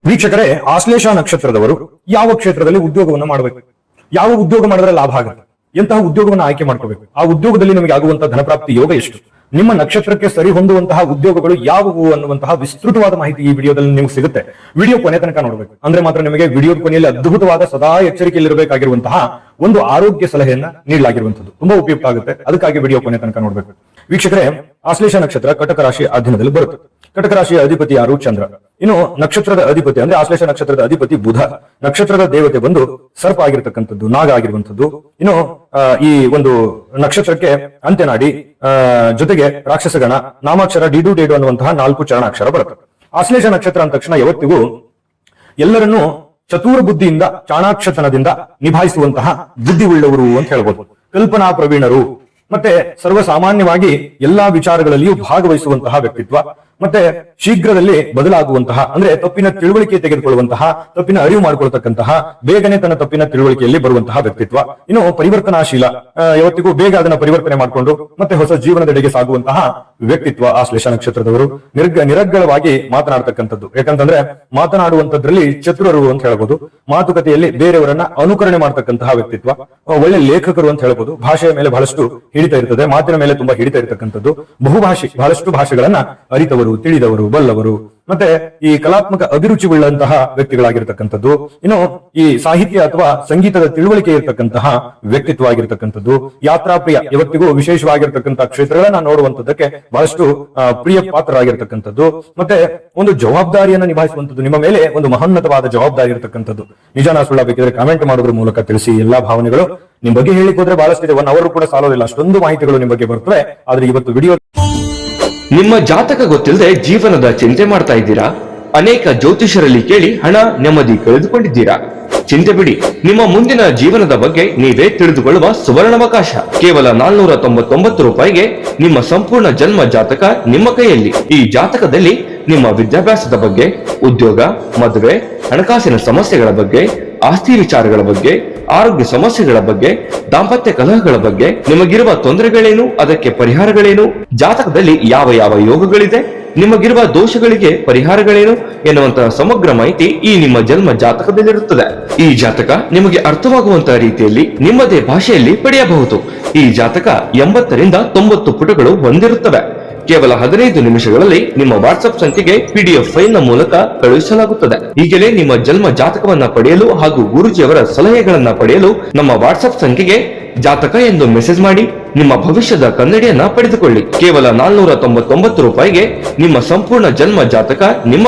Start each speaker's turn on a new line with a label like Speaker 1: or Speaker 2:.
Speaker 1: ವೀಕ್ಷಕರೇ, ಆಶ್ಲೇಷ ನಕ್ಷತ್ರದವರು ಯಾವ ಕ್ಷೇತ್ರದಲ್ಲಿ ಉದ್ಯೋಗವನ್ನು ಮಾಡಬೇಕು, ಯಾವ ಉದ್ಯೋಗ ಮಾಡಿದ್ರೆ ಲಾಭ ಆಗುತ್ತೆ, ಎಂತಹ ಉದ್ಯೋಗವನ್ನು ಆಯ್ಕೆ ಮಾಡ್ಕೋಬೇಕು, ಆ ಉದ್ಯೋಗದಲ್ಲಿ ನಿಮಗೆ ಆಗುವಂತಹ ಧನಪ್ರಾಪ್ತಿ ಯೋಗ ಎಷ್ಟು, ನಿಮ್ಮ ನಕ್ಷತ್ರಕ್ಕೆ ಸರಿ ಹೊಂದುವಂತಹ ಉದ್ಯೋಗಗಳು ಯಾವುವು ಅನ್ನುವಂತಹ ವಿಸ್ತೃತವಾದ ಮಾಹಿತಿ ಈ ವಿಡಿಯೋದಲ್ಲಿ ನಿಮಗೆ ಸಿಗುತ್ತೆ. ವಿಡಿಯೋ ಕೊನೆ ತನಕ ನೋಡಬೇಕು. ಅಂದ್ರೆ ಮಾತ್ರ ನಿಮಗೆ ವಿಡಿಯೋದ ಕೊನೆಯಲ್ಲಿ ಅದ್ಭುತವಾದ ಸದಾ ಎಚ್ಚರಿಕೆಯಲ್ಲಿರಬೇಕಾಗಿರುವಂತಹ ಒಂದು ಆರೋಗ್ಯ ಸಲಹೆಯನ್ನ ನೀಡಲಾಗಿರುವಂತದ್ದು ತುಂಬಾ ಉಪಯುಕ್ತ ಆಗುತ್ತೆ. ಅದಕ್ಕಾಗಿ ವಿಡಿಯೋ ಕೊನೆ ತನಕ ನೋಡಬೇಕು. ವೀಕ್ಷಕರೇ, ಆಶ್ಲೇಷ ನಕ್ಷತ್ರ ಕಟಕ ರಾಶಿ ಅಧೀನದಲ್ಲಿ ಬರುತ್ತೆ. ಕಟಕ ರಾಶಿಯ ಅಧಿಪತಿ ಯಾರು? ಚಂದ್ರ. ಇನ್ನು ನಕ್ಷತ್ರದ ಅಧಿಪತಿ ಅಂದ್ರೆ ಆಶ್ಲೇಷ ನಕ್ಷತ್ರದ ಅಧಿಪತಿ ಬುಧ. ನಕ್ಷತ್ರದ ದೇವತೆ ಬಂದು ಸರ್ಪ ಆಗಿರ್ತಕ್ಕಂಥದ್ದು, ನಾಗ ಆಗಿರುವಂತದ್ದು. ಇನ್ನು ಈ ಒಂದು ನಕ್ಷತ್ರಕ್ಕೆ ಅಂತ್ಯನಾಡಿ ಜೊತೆಗೆ ರಾಕ್ಷಸಗಣ, ನಾಮಾಕ್ಷರ, ಡಿಡು ಡೇಡು ಅನ್ನುವಂತಹ 4 ಚರಣಾಕ್ಷರ ಬರುತ್ತೆ. ಆಶ್ಲೇಷ ನಕ್ಷತ್ರ ಅಂದ ತಕ್ಷಣ ಯಾವತ್ತಿಗೂ ಎಲ್ಲರನ್ನೂ ಚತುರ ಬುದ್ಧಿಯಿಂದ, ಚಾಣಾಕ್ಷತನದಿಂದ ನಿಭಾಯಿಸುವಂತಹ ಬುದ್ಧಿ ಉಳ್ಳವರು ಅಂತ ಹೇಳ್ಬೋದು. ಕಲ್ಪನಾ ಪ್ರವೀಣರು, ಮತ್ತೆ ಸರ್ವಸಾಮಾನ್ಯವಾಗಿ ಎಲ್ಲಾ ವಿಚಾರಗಳಲ್ಲಿಯೂ ಭಾಗವಹಿಸುವಂತಹ ವ್ಯಕ್ತಿತ್ವ, ಮತ್ತೆ ಶೀಘ್ರದಲ್ಲಿ ಬದಲಾಗುವಂತಹ ಅಂದ್ರೆ ತಪ್ಪಿನ ತಿಳುವಳಿಕೆ ತೆಗೆದುಕೊಳ್ಳುವಂತಹ, ತಪ್ಪಿನ ಅರಿವು ಮಾಡಿಕೊಳ್ತಕ್ಕಂತಹ, ಬೇಗನೆ ತನ್ನ ತಪ್ಪಿನ ತಿಳುವಳಿಕೆಯಲ್ಲಿ ಬರುವಂತಹ ವ್ಯಕ್ತಿತ್ವ. ಇನ್ನು ಪರಿವರ್ತನಾಶೀಲ, ಯಾವತ್ತಿಗೂ ಬೇಗ ಅದನ್ನ ಪರಿವರ್ತನೆ ಮಾಡಿಕೊಂಡು ಮತ್ತೆ ಹೊಸ ಜೀವನದೆಡೆಗೆ ಸಾಗುವಂತಹ ವ್ಯಕ್ತಿತ್ವ ಆಶ್ಲೇಷ ನಕ್ಷತ್ರದವರು. ನಿರರ್ಗಳವಾಗಿ ಮಾತನಾಡ್ತಕ್ಕಂಥದ್ದು. ಯಾಕಂತಂದ್ರೆ ಮಾತನಾಡುವಂತದ್ರಲ್ಲಿ ಚತುರರು ಅಂತ ಹೇಳ್ಬೋದು. ಮಾತುಕತೆಯಲ್ಲಿ ಬೇರೆಯವರನ್ನ ಅನುಕರಣೆ ಮಾಡ್ತಕ್ಕಂತಹ ವ್ಯಕ್ತಿತ್ವ. ಒಳ್ಳೆ ಲೇಖಕರು ಅಂತ ಹೇಳ್ಬೋದು. ಭಾಷೆಯ ಮೇಲೆ ಬಹಳಷ್ಟು ಹಿಡಿತ ಇರ್ತದೆ, ಮಾತಿನ ಮೇಲೆ ತುಂಬಾ ಹಿಡಿತ ಇರತಕ್ಕಂಥದ್ದು. ಬಹುಭಾಷಿ, ಬಹಳಷ್ಟು ಭಾಷೆಗಳನ್ನ ಅರಿತವರು, ತಿಳಿದವರು, ಬಲ್ಲವರು, ಮತ್ತೆ ಈ ಕಲಾತ್ಮಕ ಅಭಿರುಚಿ ಉಳ್ಳಂತಹ ವ್ಯಕ್ತಿಗಳಾಗಿರ್ತಕ್ಕಂಥದ್ದು. ಇನ್ನು ಈ ಸಾಹಿತ್ಯ ಅಥವಾ ಸಂಗೀತದ ತಿಳುವಳಿಕೆ ಇರತಕ್ಕಂತಹ ವ್ಯಕ್ತಿತ್ವ ಆಗಿರ್ತಕ್ಕಂಥದ್ದು. ಯಾತ್ರಾಪ್ರಿಯ, ಯಾವತ್ತಿಗೂ ವಿಶೇಷವಾಗಿರ್ತಕ್ಕಂತಹ ಕ್ಷೇತ್ರಗಳನ್ನ ನೋಡುವಂತದ್ದಕ್ಕೆ ಬಹಳಷ್ಟು ಪ್ರಿಯ ಪಾತ್ರರಾಗಿರ್ತಕ್ಕಂಥದ್ದು. ಮತ್ತೆ ಒಂದು ಜವಾಬ್ದಾರಿಯನ್ನ ನಿಭಾಯಿಸುವಂಥದ್ದು. ನಿಮ್ಮ ಮೇಲೆ ಒಂದು ಮಹೋನ್ನತವಾದ ಜವಾಬ್ದಾರಿ ಇರತಕ್ಕಂಥದ್ದು. ನಿಜಾನ ಸುಳ್ಳ ಬೇಕಿದ್ರೆ ಕಾಮೆಂಟ್ ಮಾಡೋದ್ರ ಮೂಲಕ ತಿಳಿಸಿ. ಎಲ್ಲಾ ಭಾವನೆಗಳು ನಿಮ್ ಬಗ್ಗೆ ಹೇಳಿಕ್ ಹೋದ್ರೆ ಬಹಳಷ್ಟು ಇದೆ, 1 ಅವರ್ ಕೂಡ ಸಾಲೋದಿಲ್ಲ, ಅಷ್ಟೊಂದು ಮಾಹಿತಿಗಳು ನಿಮ್ ಬಗ್ಗೆ ಬರ್ತವೆ. ಆದ್ರೆ ಇವತ್ತು ವಿಡಿಯೋ
Speaker 2: ನಿಮ್ಮ ಜಾತಕ ಗೊತ್ತಿಲ್ಲದೆ ಜೀವನದ ಚಿಂತೆ ಮಾಡ್ತಾ ಇದ್ದೀರಾ? ಅನೇಕ ಜ್ಯೋತಿಷರಲ್ಲಿ ಕೇಳಿ ಹಣ, ನೆಮ್ಮದಿ ಕಳೆದುಕೊಂಡಿದ್ದೀರಾ? ಚಿಂತೆ ಬಿಡಿ, ನಿಮ್ಮ ಮುಂದಿನ ಜೀವನದ ಬಗ್ಗೆ ನೀವೇ ತಿಳಿದುಕೊಳ್ಳುವ ಸುವರ್ಣಾವಕಾಶ. ಕೇವಲ 499 ರೂಪಾಯಿಗೆ ನಿಮ್ಮ ಸಂಪೂರ್ಣ ಜನ್ಮ ಜಾತಕ ನಿಮ್ಮ ಕೈಯಲ್ಲಿ. ಈ ಜಾತಕದಲ್ಲಿ ನಿಮ್ಮ ವಿದ್ಯಾಭ್ಯಾಸದ ಬಗ್ಗೆ, ಉದ್ಯೋಗ, ಮದುವೆ, ಹಣಕಾಸಿನ ಸಮಸ್ಯೆಗಳ ಬಗ್ಗೆ, ಆಸ್ತಿ ವಿಚಾರಗಳ ಬಗ್ಗೆ, ಆರೋಗ್ಯ ಸಮಸ್ಯೆಗಳ ಬಗ್ಗೆ, ದಾಂಪತ್ಯ ಕಲಹಗಳ ಬಗ್ಗೆ, ನಿಮಗಿರುವ ತೊಂದರೆಗಳೇನು, ಅದಕ್ಕೆ ಪರಿಹಾರಗಳೇನು, ಜಾತಕದಲ್ಲಿ ಯಾವ ಯಾವ ಯೋಗಗಳಿದೆ, ನಿಮಗಿರುವ ದೋಷಗಳಿಗೆ ಪರಿಹಾರಗಳೇನು ಎನ್ನುವಂತಹ ಸಮಗ್ರ ಮಾಹಿತಿ ಈ ನಿಮ್ಮ ಜನ್ಮ ಜಾತಕದಲ್ಲಿರುತ್ತದೆ. ಈ ಜಾತಕ ನಿಮಗೆ ಅರ್ಥವಾಗುವಂತಹ ರೀತಿಯಲ್ಲಿ ನಿಮ್ಮದೇ ಭಾಷೆಯಲ್ಲಿ ಪಡೆಯಬಹುದು. ಈ ಜಾತಕ 80 ರಿಂದ 90 ಪುಟಗಳು ಹೊಂದಿರುತ್ತವೆ. ಕೇವಲ 15 ನಿಮಿಷಗಳಲ್ಲಿ ನಿಮ್ಮ ವಾಟ್ಸ್ಆಪ್ ಸಂಖ್ಯೆಗೆ PDF ಫೈಲ್ ನ ಮೂಲಕ ಕಳುಹಿಸಲಾಗುತ್ತದೆ. ಈಗಲೇ ನಿಮ್ಮ ಜನ್ಮ ಜಾತಕವನ್ನ ಪಡೆಯಲು ಹಾಗೂ ಗುರುಜಿಯವರ ಸಲಹೆಗಳನ್ನ ಪಡೆಯಲು ನಮ್ಮ ವಾಟ್ಸ್ಆಪ್ ಸಂಖ್ಯೆಗೆ ಜಾತಕ ಎಂದು ಮೆಸೇಜ್ ಮಾಡಿ ನಿಮ್ಮ ಭವಿಷ್ಯದ ಕನ್ನಡಿಯನ್ನ ಪಡೆದುಕೊಳ್ಳಿ. ಕೇವಲ 499 ರೂಪಾಯಿಗೆ ನಿಮ್ಮ ಸಂಪೂರ್ಣ ಜನ್ಮ ಜಾತಕ ನಿಮ್ಮ